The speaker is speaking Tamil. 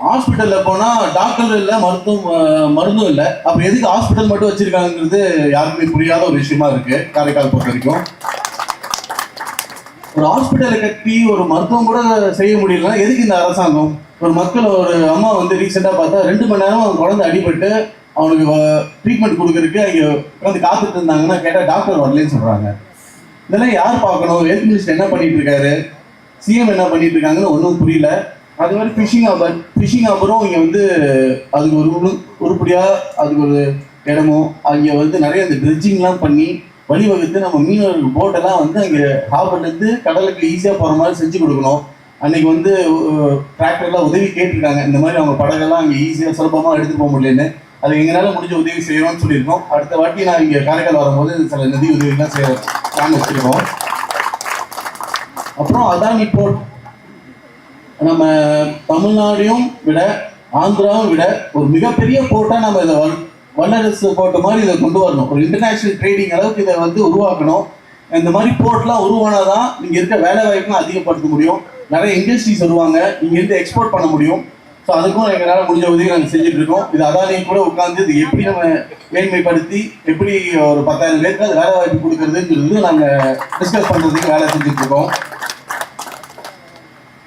ஹாஸ்பிட்டலில் போனால் டாக்டர் இல்லை, மருந்தும் இல்லை. அப்போ எதுக்கு ஹாஸ்பிட்டல் மட்டும் வச்சுருக்காங்கிறது யாருக்குமே புரியாத ஒரு விஷயமா இருக்குது காரைக்கால் பொறுத்த வரைக்கும். ஒரு ஹாஸ்பிட்டலை கட்டி ஒரு மருத்துவம் கூட செய்ய முடியலன்னா எதுக்கு இந்த அரசாங்கம்? ஒரு அம்மா வந்து ரீசெண்டாக பார்த்தா 2 மணி நேரம் அவன் குழந்தை அடிபட்டு அவனுக்கு ட்ரீட்மெண்ட் கொடுக்கறதுக்கு அங்கே உட்காந்து காத்துட்டு இருந்தாங்கன்னா கேட்டால் டாக்டர் வரலன்னு சொல்கிறாங்க. இதெல்லாம் யார் பார்க்கணும்? ஹெல்த் மினிஸ்டர் என்ன பண்ணிட்டு இருக்காரு, சிஎம் என்ன பண்ணிட்டு இருக்காங்கன்னு ஒன்றும் புரியல. அது மாதிரி ஃபிஷிங் ஹாபரும் இங்கே வந்து அதுக்கு ஒரு உருப்படியாக அதுக்கு ஒரு இடமோ அங்கே வந்து நிறைய இந்த ட்ரெட்ஜிங்லாம் பண்ணி வழிவகுத்து நம்ம மீனவர்கள் போட்டெல்லாம் வந்து அங்கே ஹாபர்லேருந்து கடலுக்கு ஈஸியாக போகிற மாதிரி செஞ்சு கொடுக்கணும். அன்னைக்கு வந்து டிராக்டர்லாம் உதவி கேட்டிருக்காங்க, இந்த மாதிரி அவங்க படகெல்லாம் அங்கே ஈஸியாக சுலபமாக எடுத்துகிட்டு போக முடியலன்னு. அது எங்களால் முடிஞ்ச உதவி செய்யணும்னு சொல்லியிருக்கோம். அடுத்த வாட்டி நான் இங்கே காரைக்கால் வரும்போது சில நிதி உதவிலாம் செய்ய பிளான் வச்சுருக்கோம். அப்புறம் அதானி போர்ட் நம்ம தமிழ்நாடையும் விட ஆந்திராவும் விட ஒரு மிகப்பெரிய போர்ட்டாக நம்ம இதை வல்லரசு போர்ட் மாதிரி இதை கொண்டு வரணும். ஒரு இன்டர்நேஷ்னல் ட்ரேடிங் அளவுக்கு இதை வந்து உருவாக்கணும். இந்த மாதிரி போர்ட்லாம் உருவானால் தான் இங்கே இருக்க வேலை வாய்ப்பும் அதிகப்படுத்த முடியும். நிறைய இண்டஸ்ட்ரீஸ் வருவாங்க, இங்கேருந்து எக்ஸ்போர்ட் பண்ண முடியும். ஸோ அதுக்கும் எங்களால் முடிஞ்ச உதவி நாங்கள் செஞ்சுட்டு இருக்கோம். இது அதானி கூட உட்காந்து இது எப்படி நம்ம மேன்மைப்படுத்தி எப்படி ஒரு 10,000 பேருக்கு அது வேலை வாய்ப்பு கொடுக்குறதுன்னு நாங்கள் டிஸ்கஸ் பண்ணுறதுக்கு வேலை செஞ்சுட்டு இருக்கோம்.